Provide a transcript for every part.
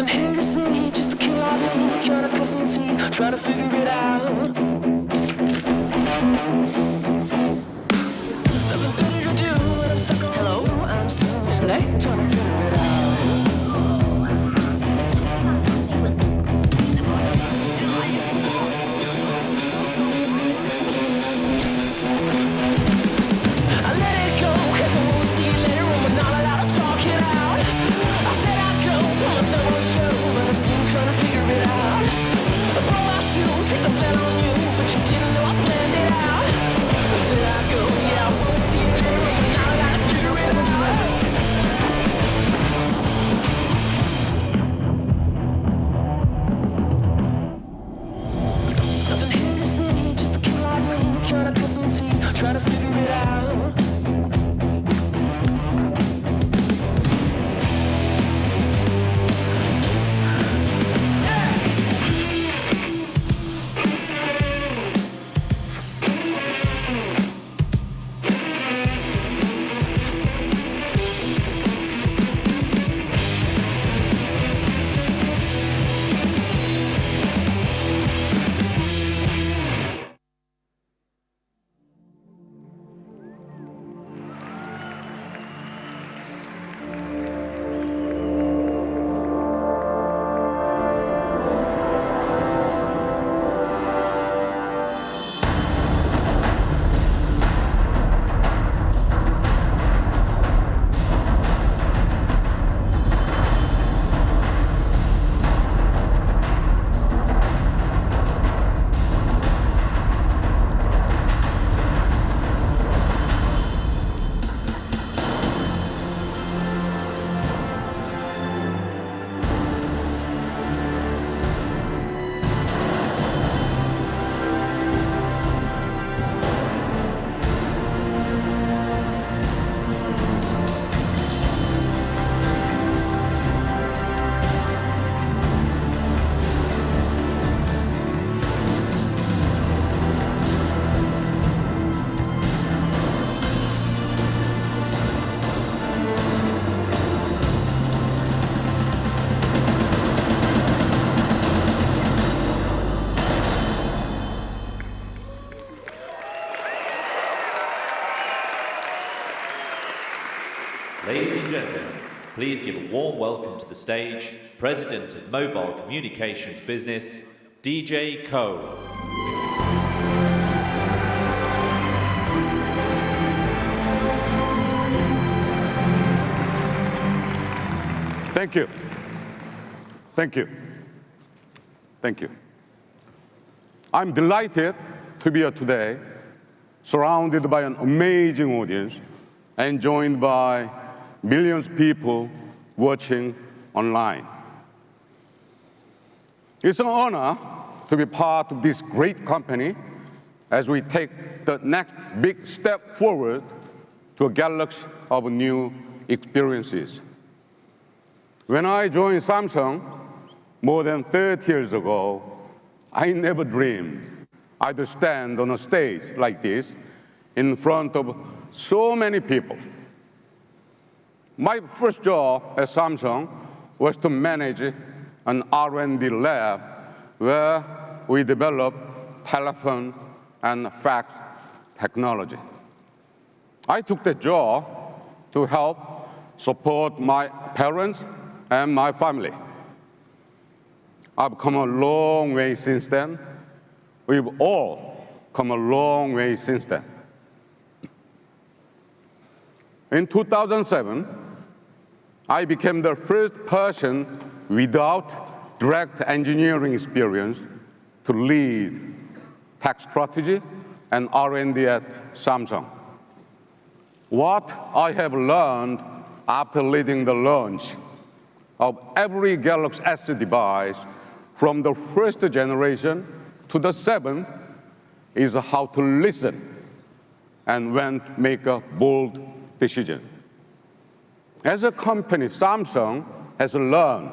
here to see, just to kill our dreams, trying to cut some teeth, trying to figure it out. Nothing better to do when I'm stuck on Hello? you. I'm still Hello? trying to figure it out. I let it go, 'cause I won't see you later when we're not allowed to talk it out. I said I'd go, put myself on show, but I'm still trying to figure it out. I brought my shoe, take the plan on you, but you didn't know I planned it out. I said I'd go, yeah, I won't see you later when we're not allowed to figure it out. Nothing here to see, just to kill our dreams, trying to cut some teeth, try to figure it out. Ladies and gentlemen, please give a warm welcome to the stage, President of Mobile Communications Business, DJ Ko. Thank you. Thank you. Thank you. I'm delighted to be here today, surrounded by an amazing audience and joined by millions of people watching online. It's an honor to be part of this great company as we take the next big step forward to a galaxy of new experiences. When I joined Samsung more than 30 years ago, I never dreamed I'd stand on a stage like this in front of so many people. My first job at Samsung was to manage an R&D lab where we developed telephone and fax technology. I took the job to help support my parents and my family. I've come a long way since then. We've all come a long way since then. In 2007, I became the first person without direct engineering experience to lead tech strategy and R&D at Samsung. What I have learned after leading the launch of every Galaxy S device from the first generation to the seventh is how to listen and when to make a bold decision. As a company, Samsung has learned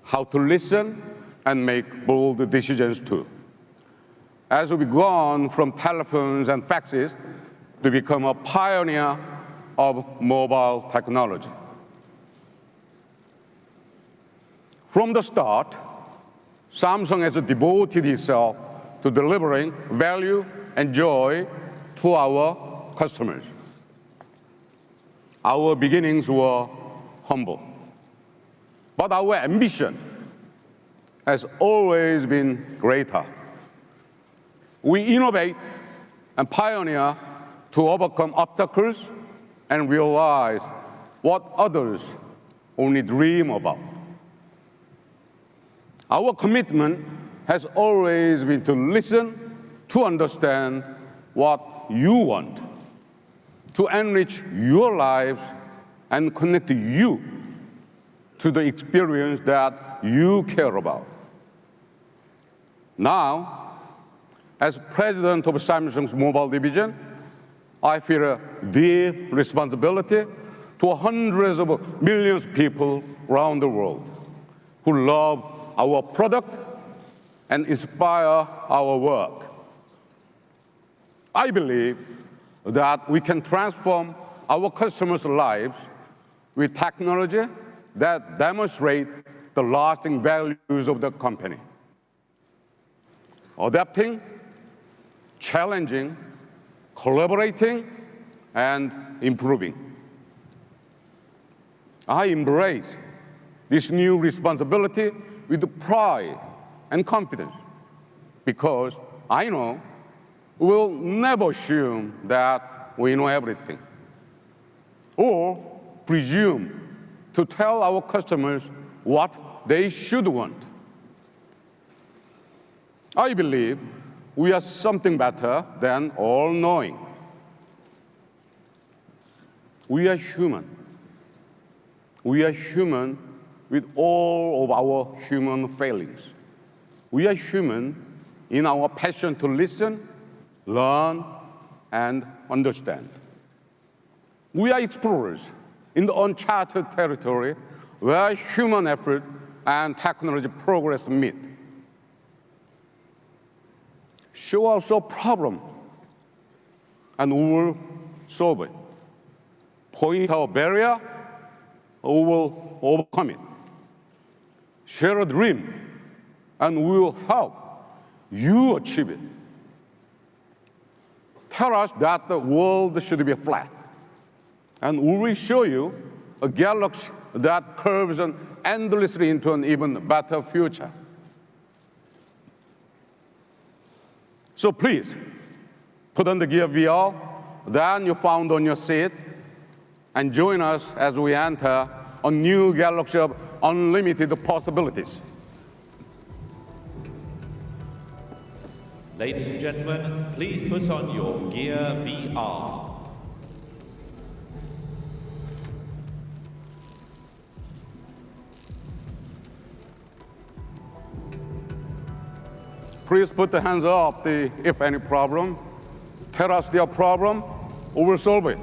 how to listen and make bold decisions too. As we've gone from telephones and faxes to become a pioneer of mobile technology. From the start, Samsung has devoted itself to delivering value and joy to our customers. Our beginnings were humble, but our ambition has always been greater. We innovate and pioneer to overcome obstacles and realize what others only dream about. Our commitment has always been to listen, to understand what you want, to enrich your lives and connect you to the experience that you care about. Now, as president of Samsung's mobile division, I feel a deep responsibility to hundreds of millions of people around the world who love our product and inspire our work. I believe that we can transform our customers' lives with technology that demonstrate the lasting values of the company. Adapting, challenging, collaborating, and improving. I embrace this new responsibility with pride and confidence because I know we'll never assume that we know everything or presume to tell our customers what they should want. I believe we are something better than all-knowing. We are human. We are human with all of our human failings. We are human in our passion to listen, learn, and understand. We are explorers in the uncharted territory where human effort and technology progress meet. Show us a problem, and we will solve it. Point out a barrier, we will overcome it. Share a dream, and we will help you achieve it. Tell us that the world should be flat, and we will show you a galaxy that curves endlessly into an even better future. So please, put on the Gear VR, then you found on your seat, and join us as we enter a new galaxy of unlimited possibilities. Ladies and gentlemen, please put on your Gear VR. Please put the hands up if any problem. Tell us their problem, we will solve it.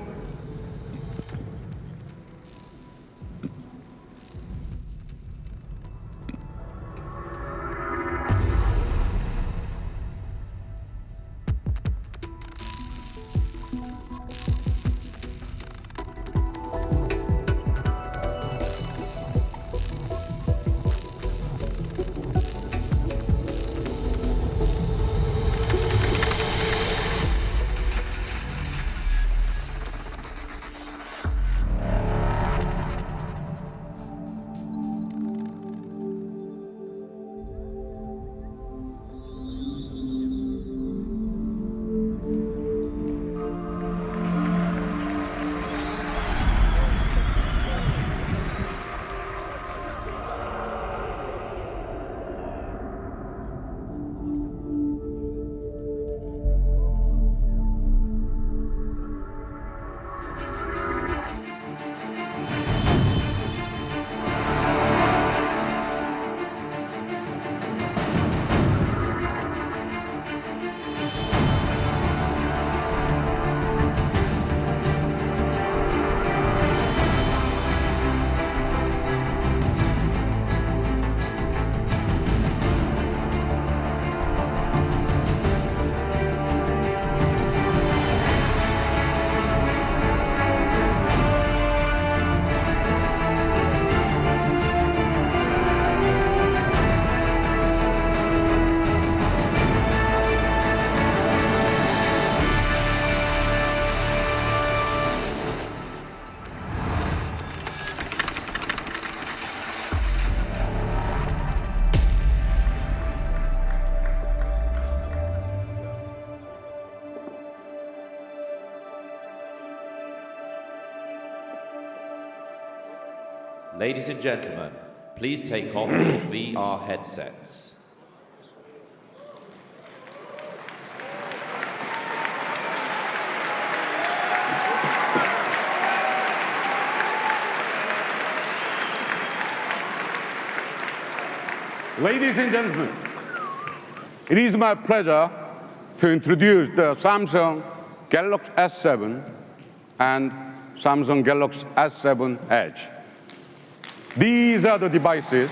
Ladies and gentlemen, please take off your VR headsets. Ladies and gentlemen, it is my pleasure to introduce the Samsung Galaxy S7 and Samsung Galaxy S7 Edge. These are the devices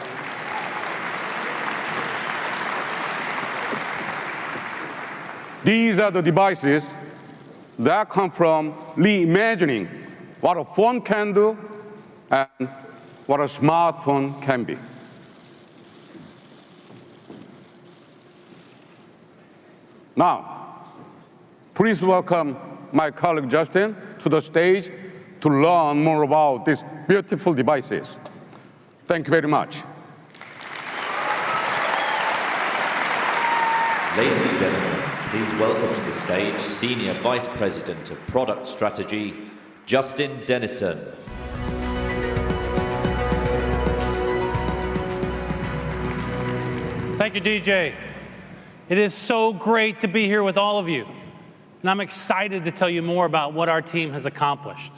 that come from reimagining what a phone can do and what a smartphone can be. Now, please welcome my colleague Justin to the stage to learn more about these beautiful devices. Thank you very much. Ladies and gentlemen, please welcome to the stage Senior Vice President of Product Strategy, Justin Dennison. Thank you, DJ. It is so great to be here with all of you, and I'm excited to tell you more about what our team has accomplished.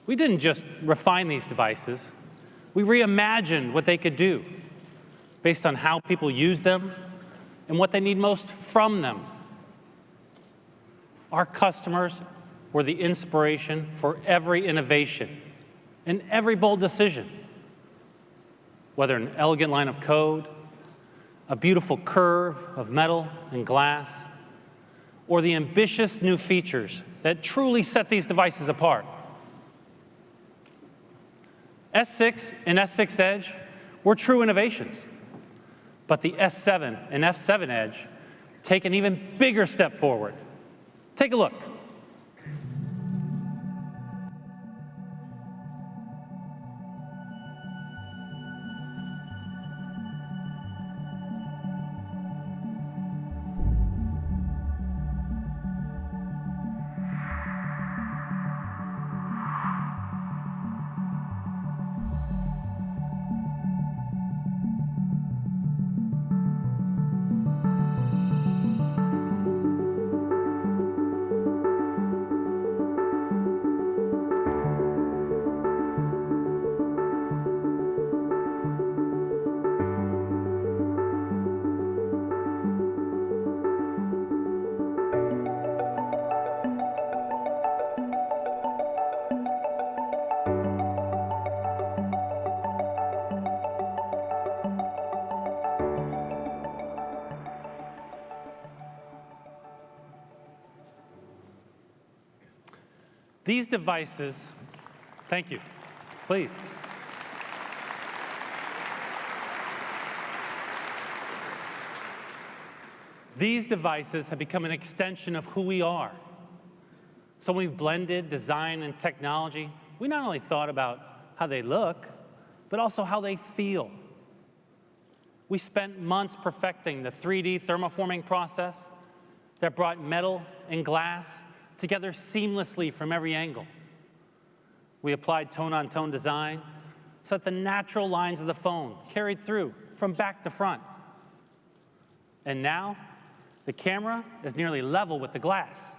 We didn't just refine these devices, we reimagined what they could do based on how people use them and what they need most from them. Our customers were the inspiration for every innovation and every bold decision, whether an elegant line of code, a beautiful curve of metal and glass, or the ambitious new features that truly set these devices apart. S6 and S6 Edge were true innovations, but the S7 and F7 Edge take an even bigger step forward. Take a look. These devices, thank you, please. These devices have become an extension of who we are. So when we blended design and technology, we not only thought about how they look, but also how they feel. We spent months perfecting the 3D thermoforming process that brought metal and glass together seamlessly from every angle. We applied tone-on-tone design so that the natural lines of the phone carried through from back to front. And now, the camera is nearly level with the glass.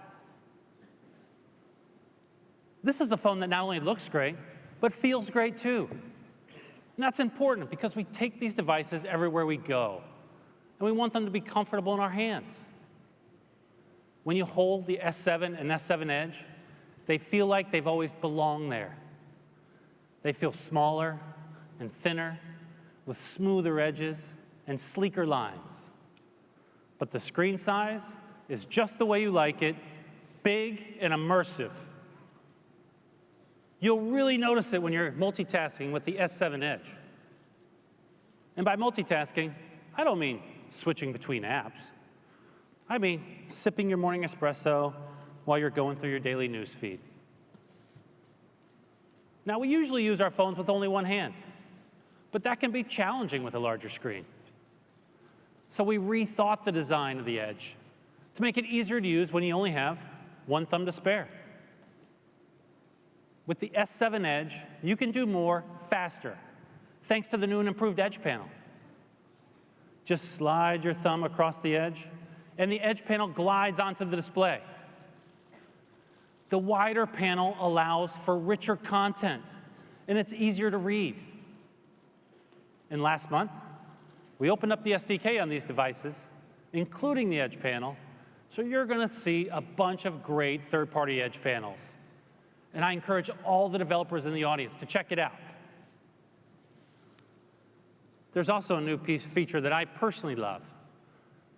This is a phone that not only looks great, but feels great too. And that's important because we take these devices everywhere we go, and we want them to be comfortable in our hands. When you hold the S7 and S7 Edge, they feel like they've always belonged there. They feel smaller and thinner, with smoother edges and sleeker lines. But the screen size is just the way you like it, big and immersive. You'll really notice it when you're multitasking with the S7 Edge. And by multitasking, I don't mean switching between apps. I mean sipping your morning espresso while you're going through your daily news feed. Now, we usually use our phones with only one hand, but that can be challenging with a larger screen. So we rethought the design of the Edge to make it easier to use when you only have one thumb to spare. With the S7 Edge, you can do more faster, thanks to the new and improved Edge panel. Just slide your thumb across the edge, and the Edge panel glides onto the display. The wider panel allows for richer content, and it's easier to read. And last month, we opened up the SDK on these devices, including the Edge panel, so you're going to see a bunch of great third-party Edge panels. And I encourage all the developers in the audience to check it out. There's also a new feature that I personally love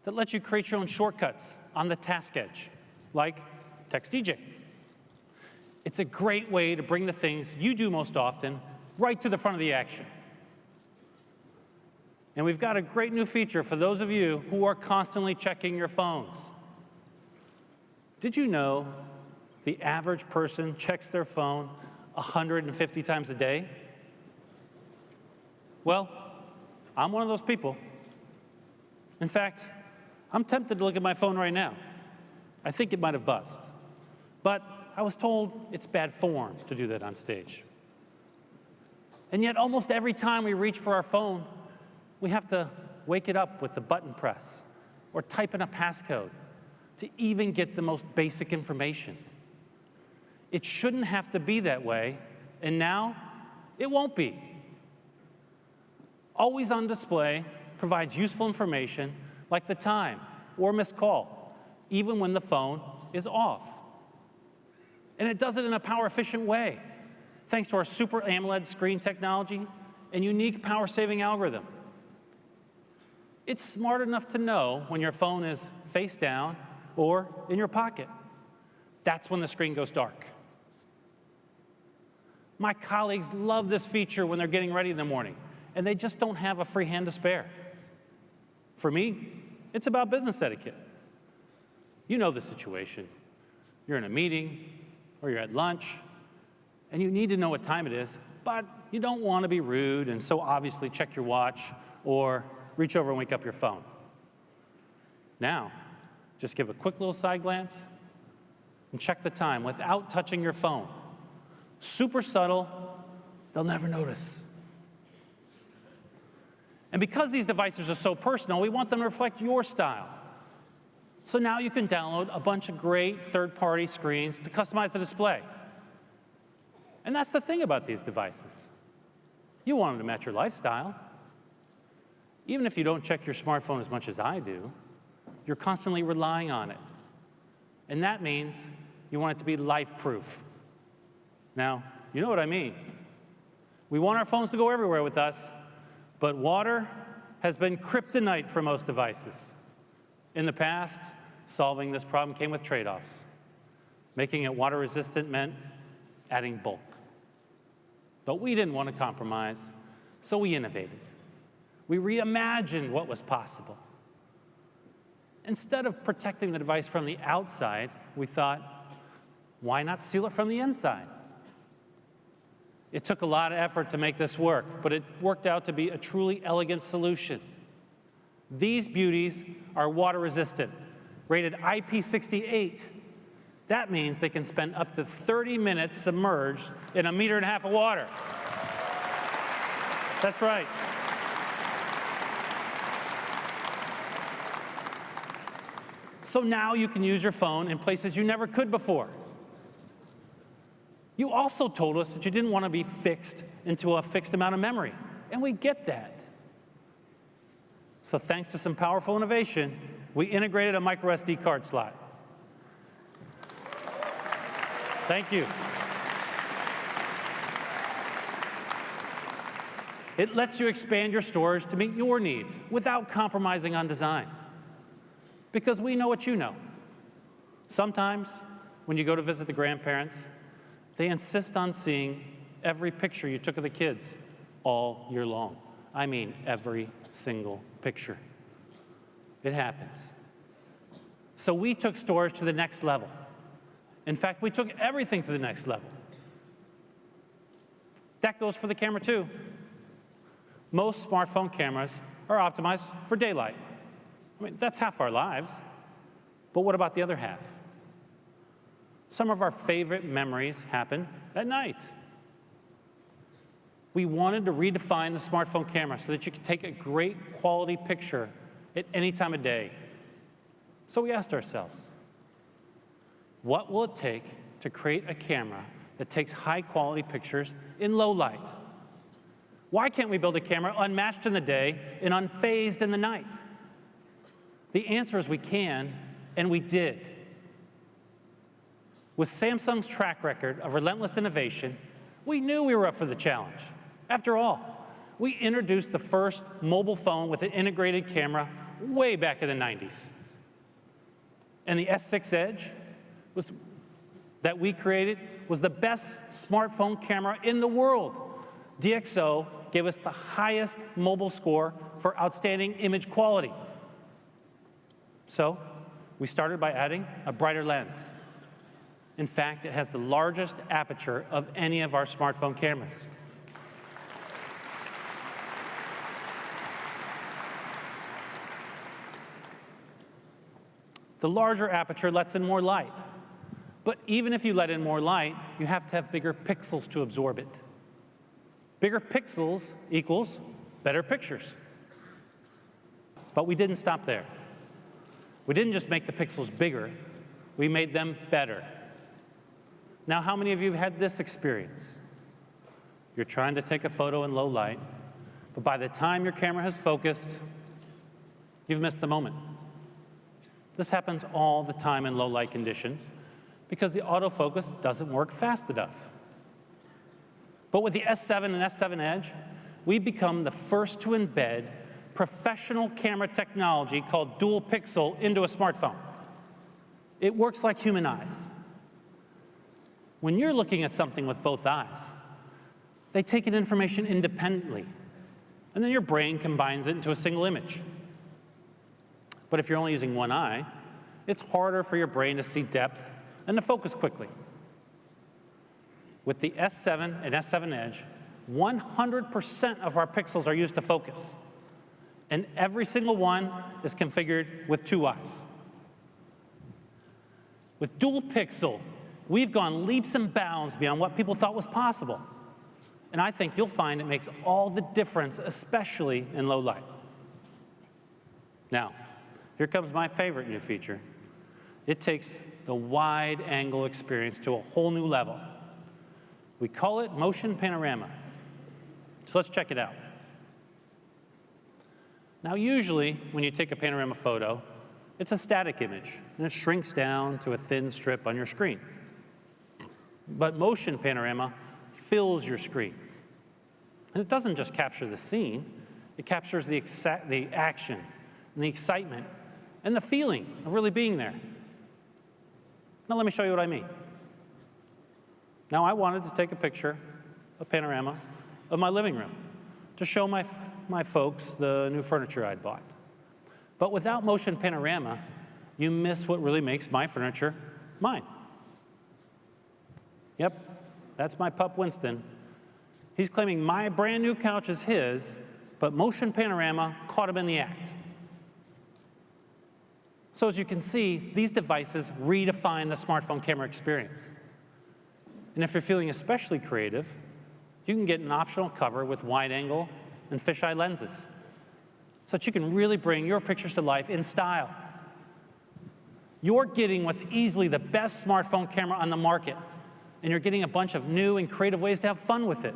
that lets you create your own shortcuts on the task edge, like Text DJ. It's a great way to bring the things you do most often right to the front of the action. And we've got a great new feature for those of you who are constantly checking your phones. Did you know the average person checks their phone 150 times a day? Well, I'm one of those people. In fact, I'm tempted to look at my phone right now. I think it might have buzzed. But I was told it's bad form to do that on stage. And yet, almost every time we reach for our phone, we have to wake it up with the button press or type in a passcode to even get the most basic information. It shouldn't have to be that way, and now it won't be. Always on display provides useful information like the time or missed call, even when the phone is off. And it does it in a power-efficient way, thanks to our Super AMOLED screen technology and unique power-saving algorithm. It's smart enough to know when your phone is face down or in your pocket. That's when the screen goes dark. My colleagues love this feature when they're getting ready in the morning, and they just don't have a free hand to spare. For me, it's about business etiquette. You know the situation. You're in a meeting, or you're at lunch, and you need to know what time it is, but you don't want to be rude and so obviously check your watch or reach over and wake up your phone. Now, just give a quick little side glance and check the time without touching your phone. Super subtle, they'll never notice. And because these devices are so personal, we want them to reflect your style. So now you can download a bunch of great third-party screens to customize the display. And that's the thing about these devices. You want them to match your lifestyle. Even if you don't check your smartphone as much as I do, you're constantly relying on it. And that means you want it to be life-proof. Now, you know what I mean. We want our phones to go everywhere with us, but water has been kryptonite for most devices. In the past, solving this problem came with trade-offs. Making it water-resistant meant adding bulk. But we didn't want to compromise, so we innovated. We reimagined what was possible. Instead of protecting the device from the outside, we thought, why not seal it from the inside? It took a lot of effort to make this work, but it worked out to be a truly elegant solution. These beauties are water resistant, rated IP68. That means they can spend up to 30 minutes submerged in 1.5 meters of water. That's right. So now you can use your phone in places you never could before. You also told us that you didn't want to be fixed into a fixed amount of memory, and we get that. So thanks to some powerful innovation, we integrated a micro SD card slot. Thank you. It lets you expand your storage to meet your needs without compromising on design. Because we know what you know. Sometimes, when you go to visit the grandparents, they insist on seeing every picture you took of the kids all year long. I mean, every single picture. It happens. So we took storage to the next level. In fact, we took everything to the next level. That goes for the camera too. Most smartphone cameras are optimized for daylight. I mean, that's half our lives. But what about the other half? Some of our favorite memories happen at night. We wanted to redefine the smartphone camera so that you could take a great quality picture at any time of day. So we asked ourselves, what will it take to create a camera that takes high quality pictures in low light? Why can't we build a camera unmatched in the day and unfazed in the night? The answer is we can, and we did. With Samsung's track record of relentless innovation, we knew we were up for the challenge. After all, we introduced the first mobile phone with an integrated camera way back in the 90s. And the S6 Edge that we created was the best smartphone camera in the world. DxO gave us the highest mobile score for outstanding image quality. So we started by adding a brighter lens. In fact, it has the largest aperture of any of our smartphone cameras. The larger aperture lets in more light. But even if you let in more light, you have to have bigger pixels to absorb it. Bigger pixels equals better pictures. But we didn't stop there. We didn't just make the pixels bigger, we made them better. Now, how many of you have had this experience? You're trying to take a photo in low light, but by the time your camera has focused, you've missed the moment. This happens all the time in low light conditions because the autofocus doesn't work fast enough. But with the S7 and S7 Edge, we've become the first to embed professional camera technology called dual pixel into a smartphone. It works like human eyes. When you're looking at something with both eyes, they take in information independently, and then your brain combines it into a single image. But if you're only using one eye, it's harder for your brain to see depth and to focus quickly. With the S7 and S7 Edge, 100% of our pixels are used to focus, and every single one is configured with two eyes. With dual pixel, we've gone leaps and bounds beyond what people thought was possible. And I think you'll find it makes all the difference, especially in low light. Now, here comes my favorite new feature. It takes the wide angle experience to a whole new level. We call it motion panorama. So let's check it out. Now, usually when you take a panorama photo, it's a static image, and it shrinks down to a thin strip on your screen. But motion panorama fills your screen. And it doesn't just capture the scene, it captures the action and the excitement and the feeling of really being there. Now let me show you what I mean. Now I wanted to take a picture, a panorama, of my living room to show my folks the new furniture I'd bought. But without motion panorama, you miss what really makes my furniture mine. Yep, that's my pup Winston. He's claiming my brand new couch is his, but motion panorama caught him in the act. So as you can see, these devices redefine the smartphone camera experience. And if you're feeling especially creative, you can get an optional cover with wide angle and fisheye lenses so that you can really bring your pictures to life in style. You're getting what's easily the best smartphone camera on the market, and you're getting a bunch of new and creative ways to have fun with it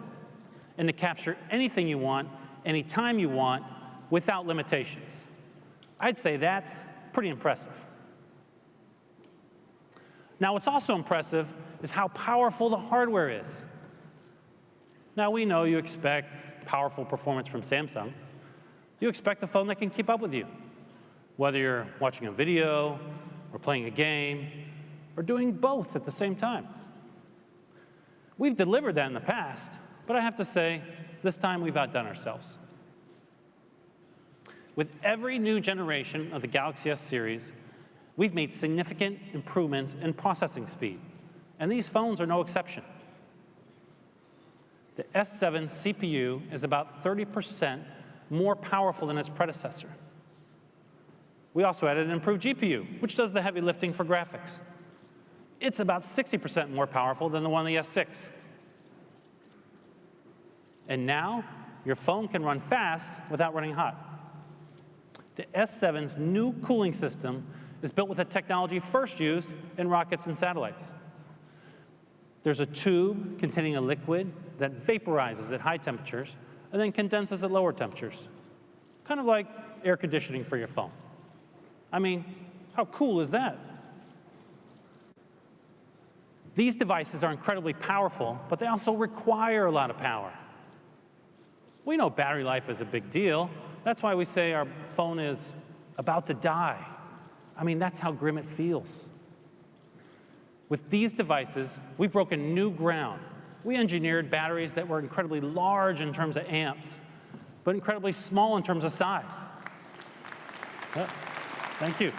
and to capture anything you want, anytime you want, without limitations. I'd say that's pretty impressive. Now, what's also impressive is how powerful the hardware is. Now, we know you expect powerful performance from Samsung. You expect a phone that can keep up with you, whether you're watching a video or playing a game or doing both at the same time. We've delivered that in the past, but I have to say, this time we've outdone ourselves. With every new generation of the Galaxy S series, we've made significant improvements in processing speed, and these phones are no exception. The S7 CPU is about 30% more powerful than its predecessor. We also added an improved GPU, which does the heavy lifting for graphics. It's about 60% more powerful than the one on the S6. And now, your phone can run fast without running hot. The S7's new cooling system is built with a technology first used in rockets and satellites. There's a tube containing a liquid that vaporizes at high temperatures and then condenses at lower temperatures. Kind of like air conditioning for your phone. I mean, how cool is that? These devices are incredibly powerful, but they also require a lot of power. We know battery life is a big deal. That's why we say our phone is about to die. I mean, that's how grim it feels. With these devices, we've broken new ground. We engineered batteries that were incredibly large in terms of amps, but incredibly small in terms of size. Thank you.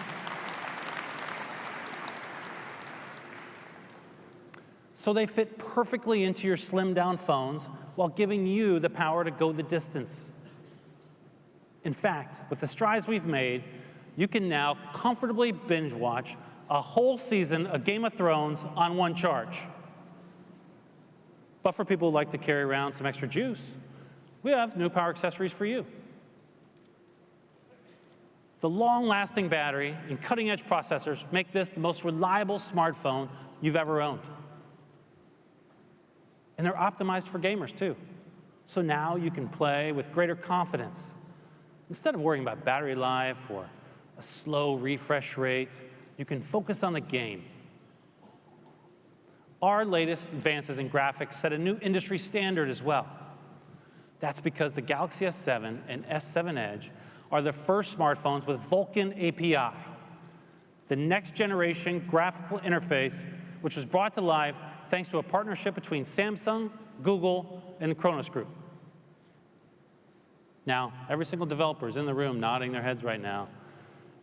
So they fit perfectly into your slimmed-down phones while giving you the power to go the distance. In fact, with the strides we've made, you can now comfortably binge watch a whole season of Game of Thrones on one charge. But for people who like to carry around some extra juice, we have new power accessories for you. The long-lasting battery and cutting-edge processors make this the most reliable smartphone you've ever owned. And they're optimized for gamers, too. So now you can play with greater confidence. Instead of worrying about battery life or a slow refresh rate, you can focus on the game. Our latest advances in graphics set a new industry standard as well. That's because the Galaxy S7 and S7 Edge are the first smartphones with Vulkan API, the next generation graphical interface, which was brought to life thanks to a partnership between Samsung, Google, and the Kronos Group. Now, every single developer is in the room nodding their heads right now,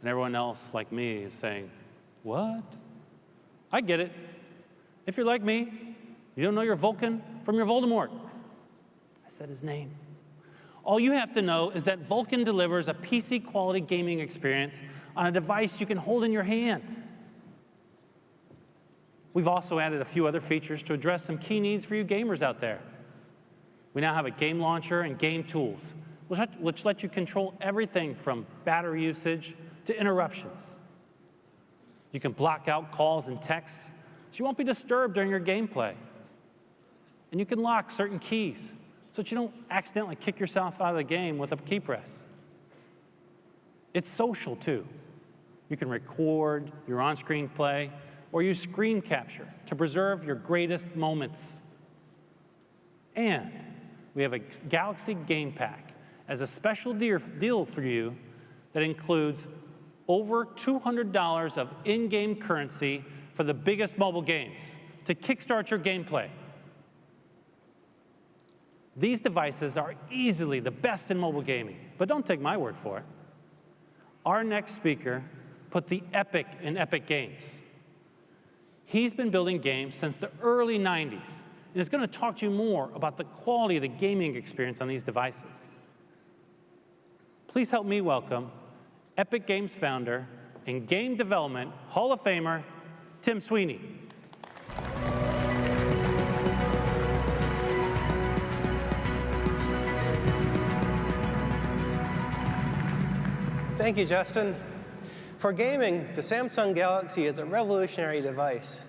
and everyone else, like me, is saying, what? I get it. If you're like me, you don't know your Vulkan from your Voldemort. I said his name. All you have to know is that Vulkan delivers a PC-quality gaming experience on a device you can hold in your hand. We've also added a few other features to address some key needs for you gamers out there. We now have a game launcher and game tools, which let you control everything from battery usage to interruptions. You can block out calls and texts so you won't be disturbed during your gameplay. And you can lock certain keys so that you don't accidentally kick yourself out of the game with a key press. It's social, too. You can record your on-screen play or use screen capture to preserve your greatest moments. And we have a Galaxy Game Pack as a special deal for you that includes over $200 of in-game currency for the biggest mobile games to kickstart your gameplay. These devices are easily the best in mobile gaming, but don't take my word for it. Our next speaker put the epic in Epic Games. He's been building games since the early 90s, and is going to talk to you more about the quality of the gaming experience on these devices. Please help me welcome Epic Games founder and game development Hall of Famer, Tim Sweeney. Thank you, Justin. For gaming, the Samsung Galaxy is a revolutionary device.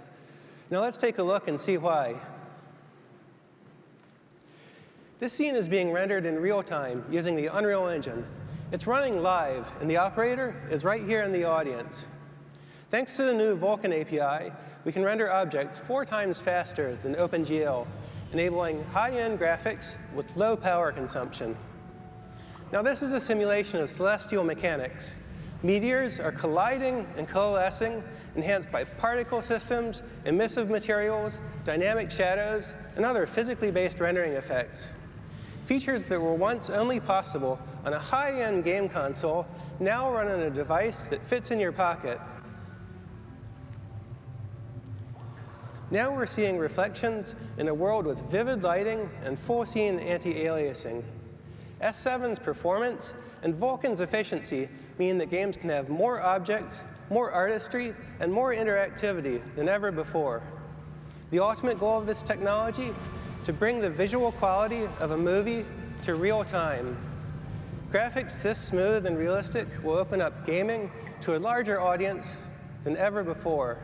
Now let's take a look and see why. This scene is being rendered in real time using the Unreal Engine. It's running live, and the operator is right here in the audience. Thanks to the new Vulkan API, we can render objects 4 times faster than OpenGL, enabling high-end graphics with low power consumption. Now this is a simulation of celestial mechanics. Meteors are colliding and coalescing, enhanced by particle systems, emissive materials, dynamic shadows, and other physically based rendering effects. Features that were once only possible on a high-end game console now run on a device that fits in your pocket. Now we're seeing reflections in a world with vivid lighting and full-scene anti-aliasing. S7's performance and Vulkan's efficiency mean that games can have more objects more artistry, and more interactivity than ever before. The ultimate goal of this technology, to bring the visual quality of a movie to real time. Graphics this smooth and realistic will open up gaming to a larger audience than ever before.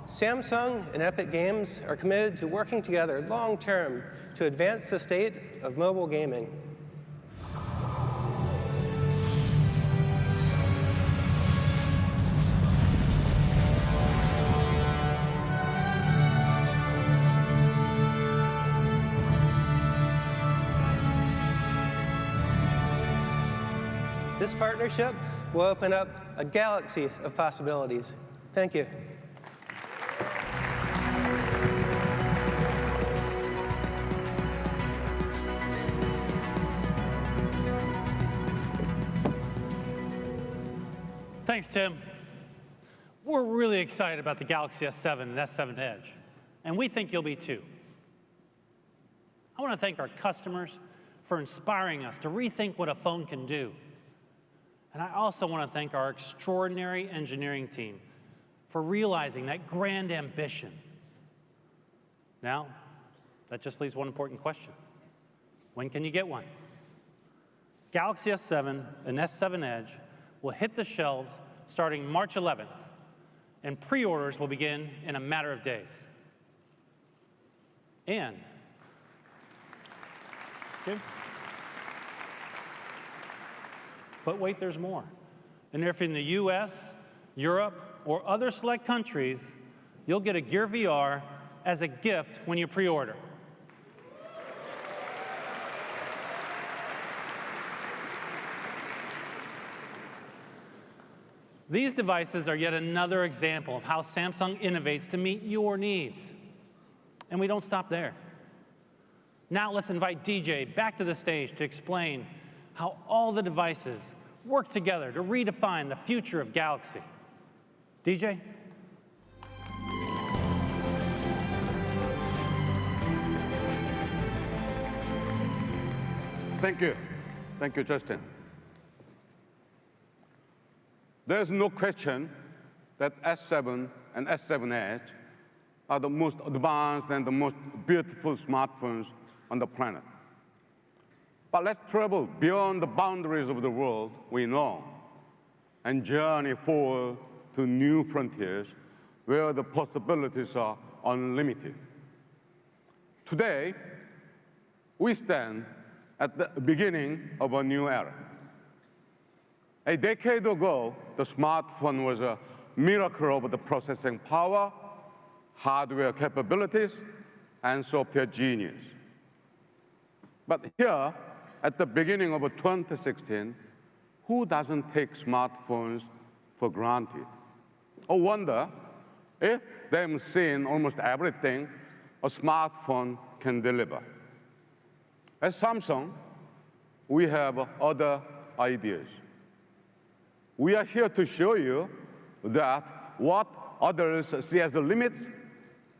Samsung and Epic Games are committed to working together long-term to advance the state of mobile gaming. This partnership will open up a galaxy of possibilities. Thank you. Thanks, Tim. We're really excited about the Galaxy S7 and S7 Edge, and we think you'll be too. I want to thank our customers for inspiring us to rethink what a phone can do. And I also want to thank our extraordinary engineering team for realizing that grand ambition. Now, that just leaves one important question. When can you get one? Galaxy S7 and S7 Edge will hit the shelves starting March 11th, and pre-orders will begin in a matter of days. And, okay. But wait, there's more. And if in the US, Europe, or other select countries, you'll get a Gear VR as a gift when you pre-order. These devices are yet another example of how Samsung innovates to meet your needs. And we don't stop there. Now let's invite DJ back to the stage to explain how all the devices work together to redefine the future of Galaxy. DJ? Thank you. Thank you, Justin. There's no question that S7 and S7 Edge are the most advanced and the most beautiful smartphones on the planet. But let's travel beyond the boundaries of the world we know and journey forward to new frontiers where the possibilities are unlimited. Today, we stand at the beginning of a new era. A decade ago, the smartphone was a miracle of the processing power, hardware capabilities, and software genius. But here, at the beginning of 2016, who doesn't take smartphones for granted? I wonder if they've seen almost everything a smartphone can deliver. At Samsung, we have other ideas. We are here to show you that what others see as a limit,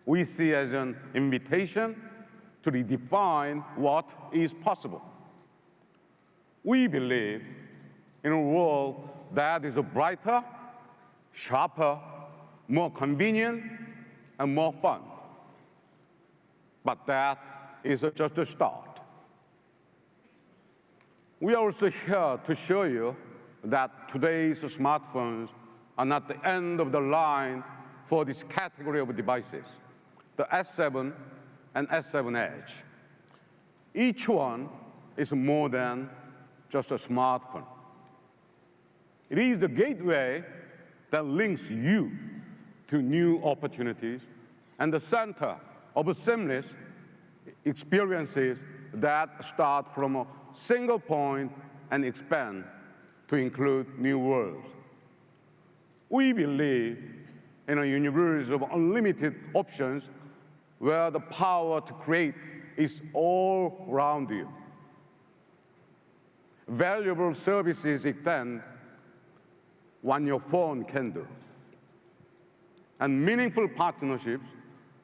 we see as an invitation to redefine what is possible. We believe in a world that is brighter, sharper, more convenient, and more fun. But that is just a start. We are also here to show you that today's smartphones are not the end of the line for this category of devices, the S7 and S7 Edge. Each one is more than just a smartphone. It is the gateway that links you to new opportunities and the center of seamless experiences that start from a single point and expand to include new worlds. We believe in a universe of unlimited options where the power to create is all around you. Valuable services extend what your phone can do. And meaningful partnerships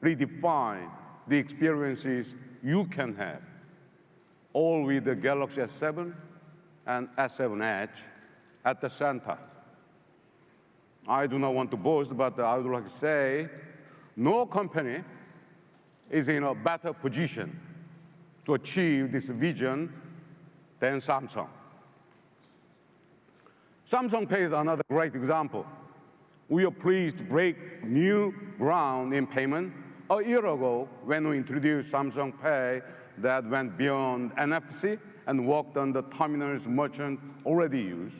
redefine the experiences you can have, all with the Galaxy S7 and S7 Edge at the center. I do not want to boast, but I would like to say no company is in a better position to achieve this vision than Samsung. Samsung Pay is another great example. We are pleased to break new ground in payment a year ago when we introduced Samsung Pay that went beyond NFC and worked on the terminals merchants already use.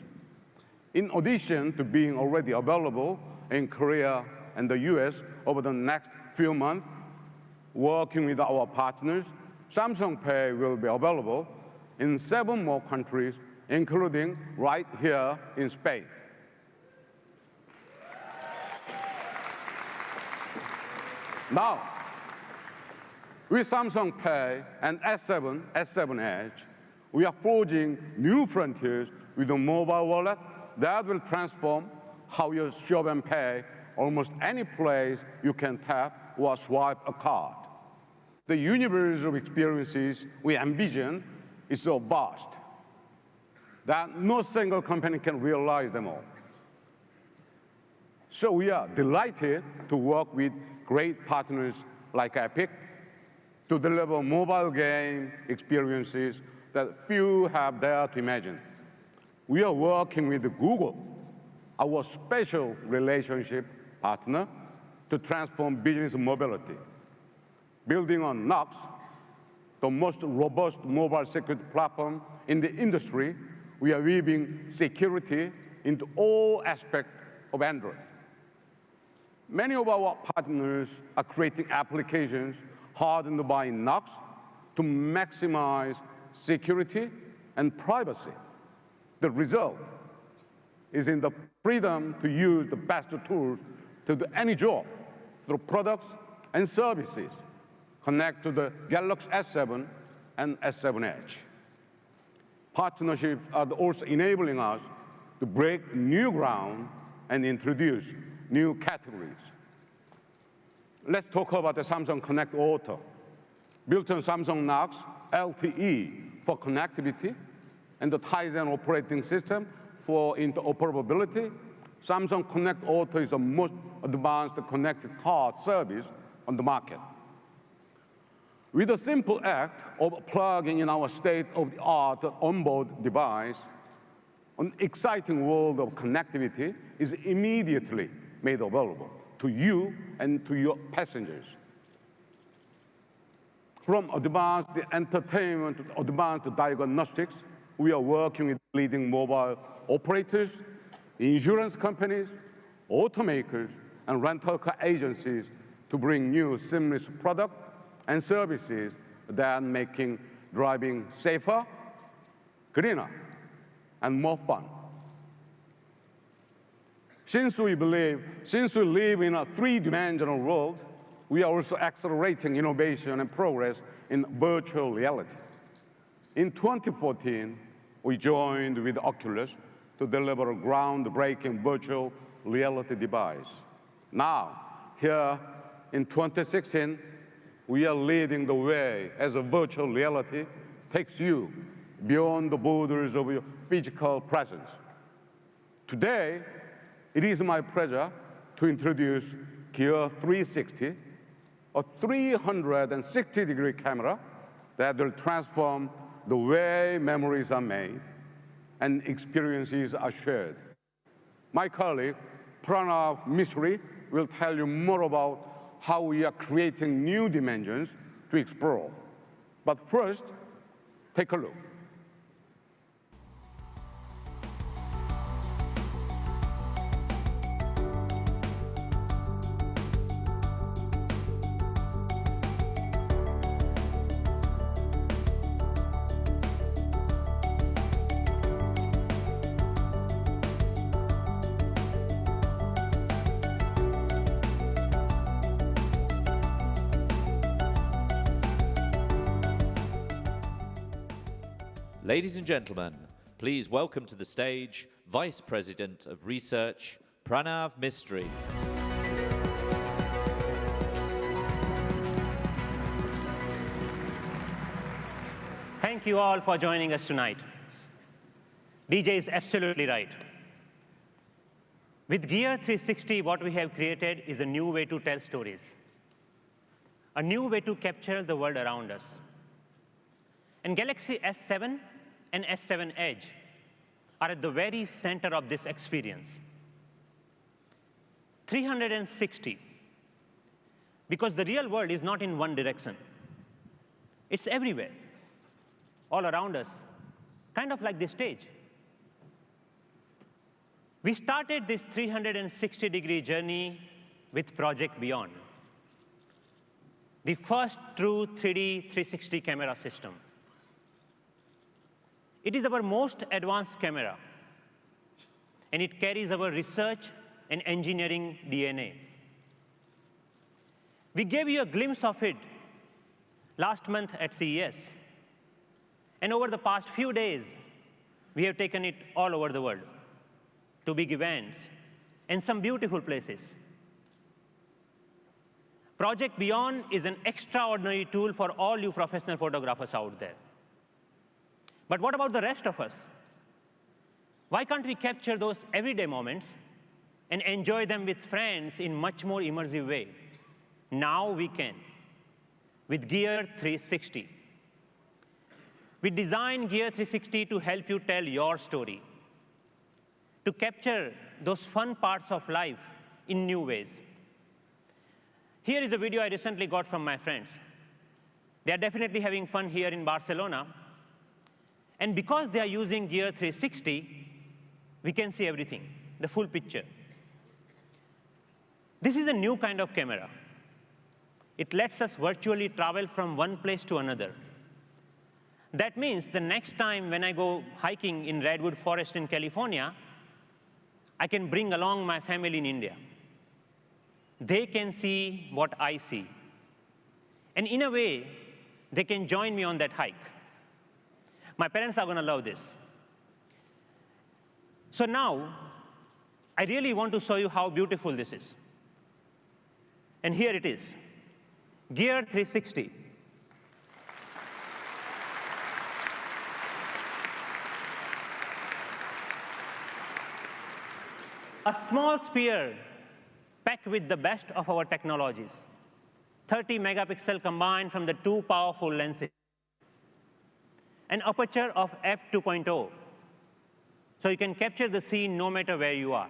In addition to being already available in Korea and the US over the next few months, working with our partners, Samsung Pay will be available in 7 more countries, including right here in Spain. Now, with Samsung Pay and S7 Edge, we are forging new frontiers with a mobile wallet that will transform how you shop and pay almost any place you can tap or swipe a card. The universe of experiences we envision is so vast that no single company can realize them all. So we are delighted to work with great partners like Epic to deliver mobile game experiences that few have dared to imagine. We are working with Google, our special relationship partner, to transform business mobility. Building on Knox, the most robust mobile security platform in the industry, we are weaving security into all aspects of Android. Many of our partners are creating applications hardened by Knox to maximize security and privacy. The result is in the freedom to use the best tools to do any job through products and services connect to the Galaxy S7 and S7 Edge. Partnerships are also enabling us to break new ground and introduce new categories. Let's talk about the Samsung Connect Auto. Built on Samsung Knox LTE for connectivity and the Tizen operating system for interoperability, Samsung Connect Auto is the most advanced connected car service on the market. With a simple act of plugging in our state-of-the-art onboard device, an exciting world of connectivity is immediately made available to you and to your passengers. From advanced entertainment to advanced diagnostics, we are working with leading mobile operators, insurance companies, automakers, and rental car agencies to bring new seamless products and services that are making driving safer, greener, and more fun. Since we live in a three-dimensional world, we are also accelerating innovation and progress in virtual reality. In 2014, we joined with Oculus to deliver a groundbreaking virtual reality device. Now, here in 2016, we are leading the way as a virtual reality takes you beyond the borders of your physical presence. Today, it is my pleasure to introduce Gear 360, a 360-degree camera that will transform the way memories are made and experiences are shared. My colleague, Pranav Mishri, will tell you more about how we are creating new dimensions to explore. But first, take a look. Ladies and gentlemen, please welcome to the stage Vice President of Research, Pranav Mistry. Thank you all for joining us tonight. DJ is absolutely right. With Gear 360, what we have created is a new way to tell stories, a new way to capture the world around us. And Galaxy S7 and S7 Edge are at the very center of this experience. 360, because the real world is not in one direction. It's everywhere, all around us, kind of like this stage. We started this 360-degree journey with Project Beyond, the first true 3D 360 camera system. It is our most advanced camera, and it carries our research and engineering DNA. We gave you a glimpse of it last month at CES. And over the past few days, we have taken it all over the world to big events and some beautiful places. Project Beyond is an extraordinary tool for all you professional photographers out there. But what about the rest of us? Why can't we capture those everyday moments and enjoy them with friends in much more immersive way? Now we can, with Gear 360. We designed Gear 360 to help you tell your story, to capture those fun parts of life in new ways. Here is a video I recently got from my friends. They are definitely having fun here in Barcelona. And because they are using Gear 360, we can see everything, the full picture. This is a new kind of camera. It lets us virtually travel from one place to another. That means the next time when I go hiking in Redwood Forest in California, I can bring along my family in India. They can see what I see. And in a way, they can join me on that hike. My parents are going to love this. So now, I really want to show you how beautiful this is. And here it is, Gear 360. A small sphere packed with the best of our technologies, 30 megapixel combined from the two powerful lenses, an aperture of f2.0, so you can capture the scene no matter where you are.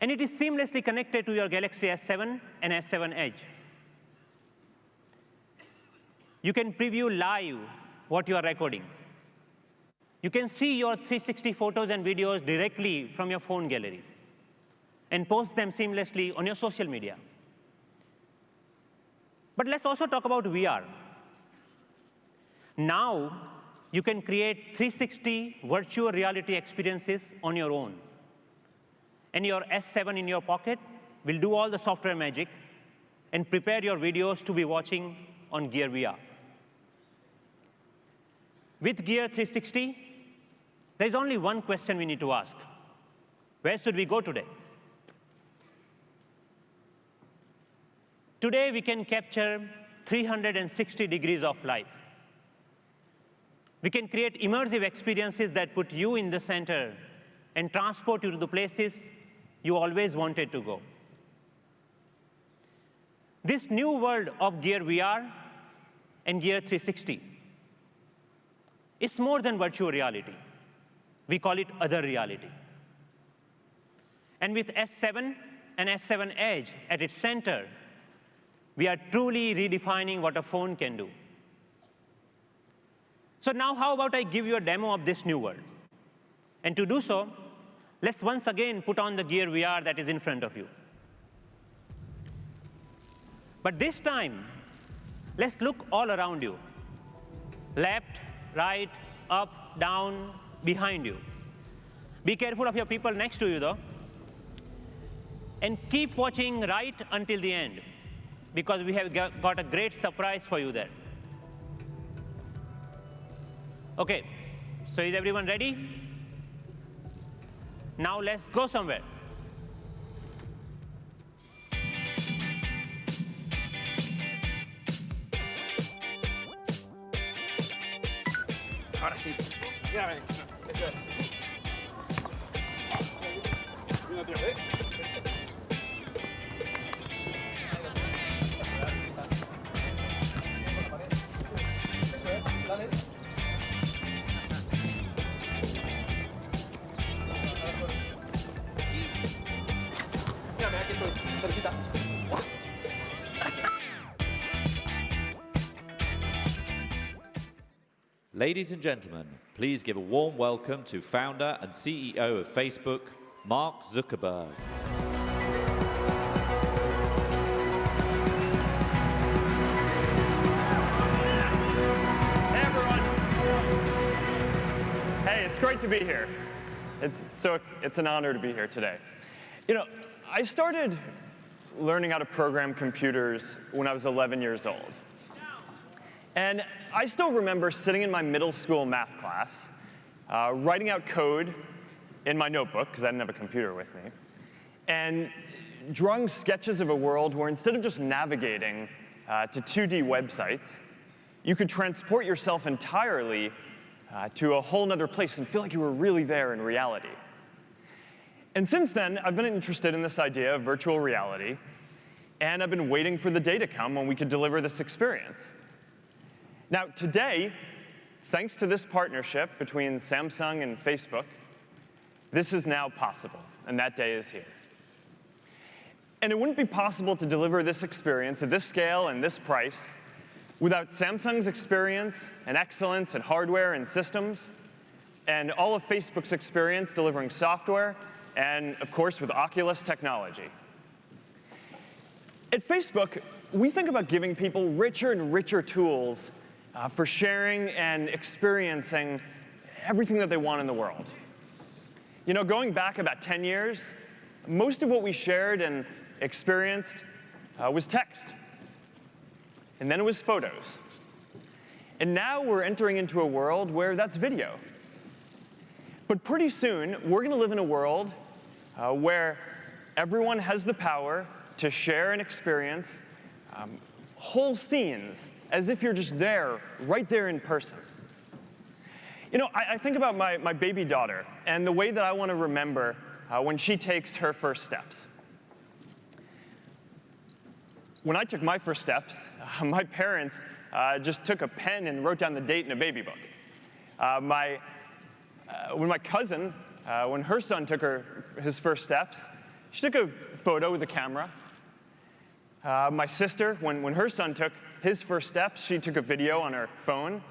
And it is seamlessly connected to your Galaxy S7 and S7 Edge. You can preview live what you are recording. You can see your 360 photos and videos directly from your phone gallery and post them seamlessly on your social media. But let's also talk about VR. Now, you can create 360 virtual reality experiences on your own. And your S7 in your pocket will do all the software magic and prepare your videos to be watching on Gear VR. With Gear 360, there's only one question we need to ask. Where should we go today? Today, we can capture 360 degrees of life. We can create immersive experiences that put you in the center and transport you to the places you always wanted to go. This new world of Gear VR and Gear 360 is more than virtual reality. We call it other reality. And with S7 and S7 Edge at its center, we are truly redefining what a phone can do. So now how about I give you a demo of this new world? And to do so, let's once again put on the Gear VR that is in front of you. But this time, let's look all around you. Left, right, up, down, behind you. Be careful of your people next to you, though. And keep watching right until the end, because we have got a great surprise for you there. OK, so is everyone ready? Now let's go somewhere. Ahora sí. Ya ven. Ladies and gentlemen, please give a warm welcome to founder and CEO of Facebook, Mark Zuckerberg. Hey, everyone. Hey, it's great to be here. It's an honor to be here today. You know, I started learning how to program computers when I was 11 years old. And I still remember sitting in my middle school math class, writing out code in my notebook, because I didn't have a computer with me, and drawing sketches of a world where instead of just navigating to 2D websites, you could transport yourself entirely to a whole nother place and feel like you were really there in reality. And since then, I've been interested in this idea of virtual reality, and I've been waiting for the day to come when we could deliver this experience. Now, today, thanks to this partnership between Samsung and Facebook, this is now possible, and that day is here. And it wouldn't be possible to deliver this experience at this scale and this price without Samsung's experience and excellence in hardware and systems, and all of Facebook's experience delivering software, and of course with Oculus technology. At Facebook, we think about giving people richer and richer tools for sharing and experiencing everything that they want in the world. You know, going back about 10 years, most of what we shared and experienced was text. And then it was photos. And now we're entering into a world where that's video. But pretty soon, we're going to live in a world where everyone has the power to share and experience whole scenes as if you're just there, right there in person. You know, I think about my baby daughter and the way that I want to remember when she takes her first steps. When I took my first steps, my parents just took a pen and wrote down the date in a baby book. When my cousin, when her son took his first steps, she took a photo with a camera. My sister, when her son took his first steps, she took a video on her phone.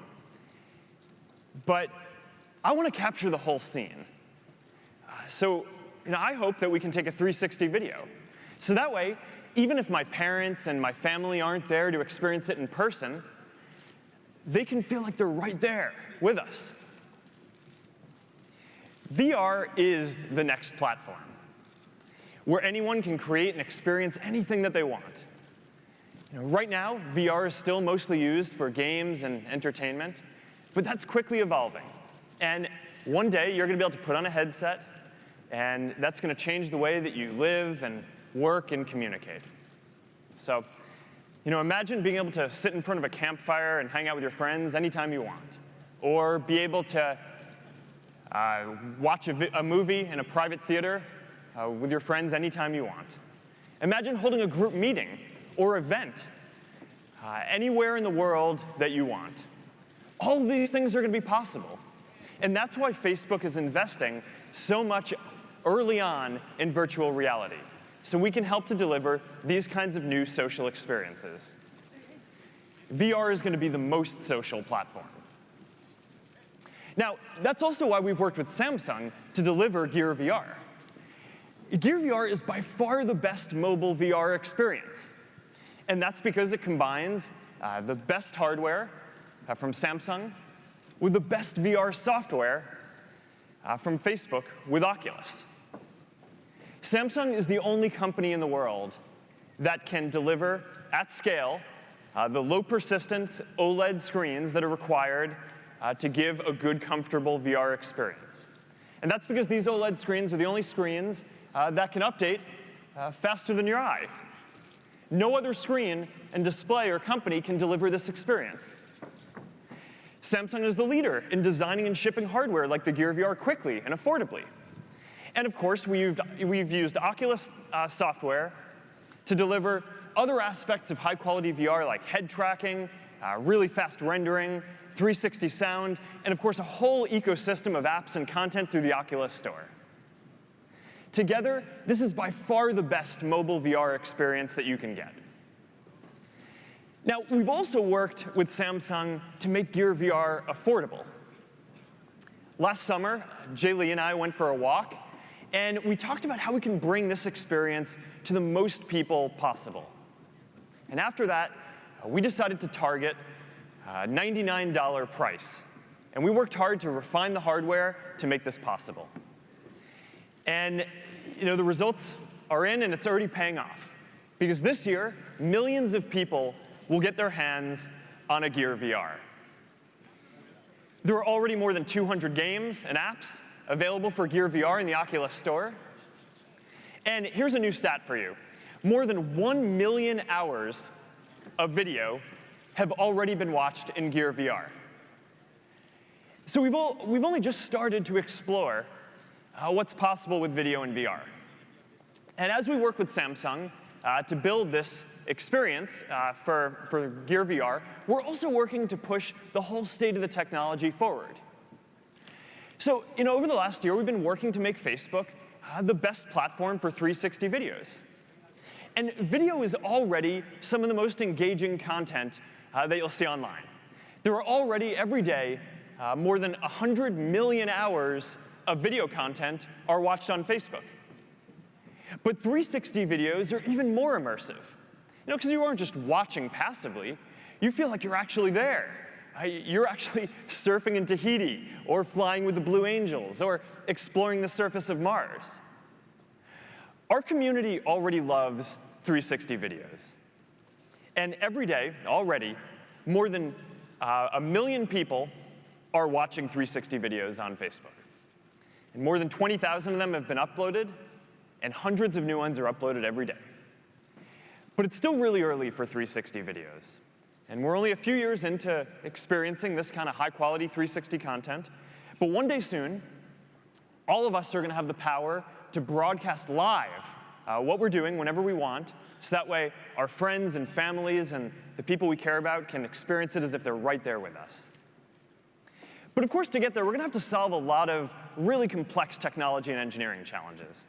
But I want to capture the whole scene. So I hope that we can take a 360 video. So that way, even if my parents and my family aren't there to experience it in person, they can feel like they're right there with us. VR is the next platform, where anyone can create and experience anything that they want. Right now, VR is still mostly used for games and entertainment, but that's quickly evolving. And one day, you're going to be able to put on a headset, and that's going to change the way that you live and work and communicate. So, imagine being able to sit in front of a campfire and hang out with your friends anytime you want, or be able to watch a movie in a private theater with your friends anytime you want. Imagine holding a group meeting or event anywhere in the world that you want. All of these things are going to be possible. And that's why Facebook is investing so much early on in virtual reality, so we can help to deliver these kinds of new social experiences. VR is going to be the most social platform. Now, that's also why we've worked with Samsung to deliver Gear VR. Gear VR is by far the best mobile VR experience. And that's because it combines the best hardware from Samsung with the best VR software from Facebook with Oculus. Samsung is the only company in the world that can deliver at scale the low persistence OLED screens that are required to give a good, comfortable VR experience. And that's because these OLED screens are the only screens that can update faster than your eye. No other screen and display or company can deliver this experience. Samsung is the leader in designing and shipping hardware like the Gear VR quickly and affordably. And of course, we've used Oculus software to deliver other aspects of high-quality VR, like head tracking, really fast rendering, 360 sound, and of course, a whole ecosystem of apps and content through the Oculus Store. Together, this is by far the best mobile VR experience that you can get. Now, we've also worked with Samsung to make Gear VR affordable. Last summer, Jay Lee and I went for a walk, and we talked about how we can bring this experience to the most people possible. And after that, we decided to target a $99 price. And we worked hard to refine the hardware to make this possible. And the results are in, and it's already paying off. Because this year, millions of people will get their hands on a Gear VR. There are already more than 200 games and apps available for Gear VR in the Oculus Store. And here's a new stat for you. More than 1 million hours of video have already been watched in Gear VR. So we've only just started to explore what's possible with video in VR. And as we work with Samsung to build this experience for Gear VR, we're also working to push the whole state of the technology forward. So over the last year, we've been working to make Facebook the best platform for 360 videos. And video is already some of the most engaging content that you'll see online. There are already, every day, more than 100 million hours of video content are watched on Facebook. But 360 videos are even more immersive. Because you aren't just watching passively, you feel like you're actually there. You're actually surfing in Tahiti, or flying with the Blue Angels, or exploring the surface of Mars. Our community already loves 360 videos. And every day, already, more than 1 million people are watching 360 videos on Facebook. And more than 20,000 of them have been uploaded, and hundreds of new ones are uploaded every day. But it's still really early for 360 videos. And we're only a few years into experiencing this kind of high-quality 360 content. But one day soon, all of us are going to have the power to broadcast live what we're doing whenever we want, so that way our friends and families and the people we care about can experience it as if they're right there with us. But of course, to get there, we're going to have to solve a lot of really complex technology and engineering challenges.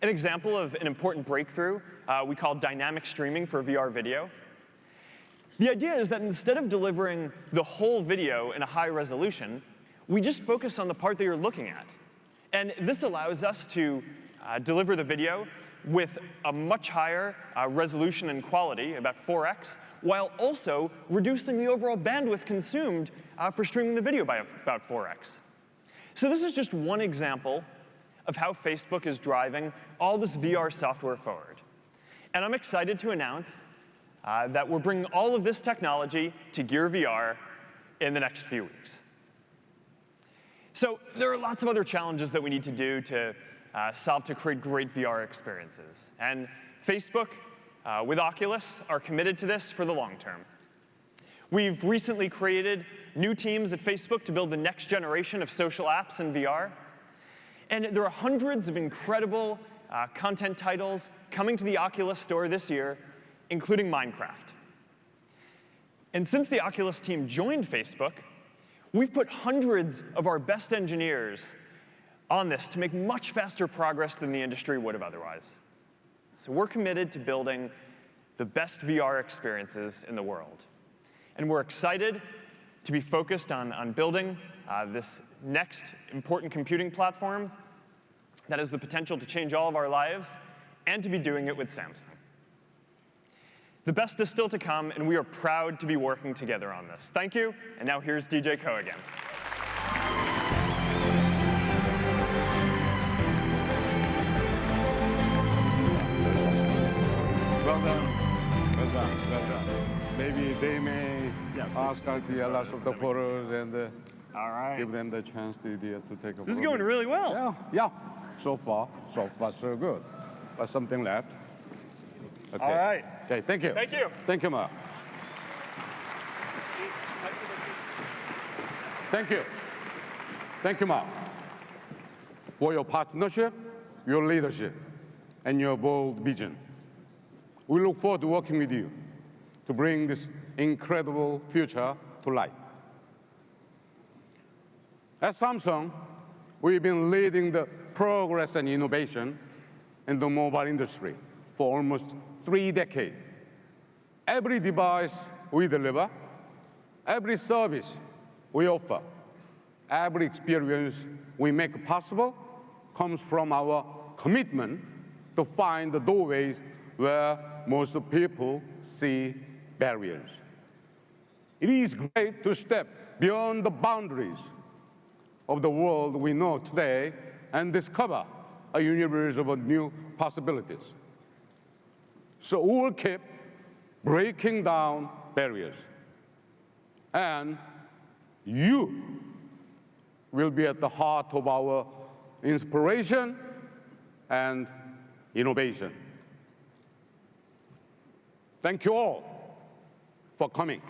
An example of an important breakthrough we call dynamic streaming for VR video. The idea is that instead of delivering the whole video in a high resolution, we just focus on the part that you're looking at. And this allows us to deliver the video with a much higher resolution and quality, about 4x, while also reducing the overall bandwidth consumed for streaming the video by about 4x. So this is just one example of how Facebook is driving all this VR software forward. And I'm excited to announce that we're bringing all of this technology to Gear VR in the next few weeks. So there are lots of other challenges that we need to do to solve to create great VR experiences. And Facebook, with Oculus, are committed to this for the long term. We've recently created new teams at Facebook to build the next generation of social apps in VR. And there are hundreds of incredible content titles coming to the Oculus Store this year, including Minecraft. And since the Oculus team joined Facebook, we've put hundreds of our best engineers on this to make much faster progress than the industry would have otherwise. So we're committed to building the best VR experiences in the world. And we're excited to be focused on building this next important computing platform that has the potential to change all of our lives, and to be doing it with Samsung. The best is still to come, and we are proud to be working together on this. Thank you, and now here's DJ Ko again. Well done. Well done. Well done. Maybe they may ask us to lots of the photos and All right. give them the chance to take a photo. This is going really well. Yeah. So far, so good. But something left. Okay. All right. Okay, thank you. Thank you. Thank you, Mark. Thank you. Thank you, Mark. for your partnership, your leadership, and your bold vision. We look forward to working with you to bring this incredible future to life. At Samsung, we've been leading the progress and innovation in the mobile industry for almost 3 decades. Every device we deliver, every service we offer, every experience we make possible comes from our commitment to find the doorways where most people see barriers. It is great to step beyond the boundaries of the world we know today and discover a universe of new possibilities. So we will keep breaking down barriers. And you will be at the heart of our inspiration and innovation. Thank you all for coming.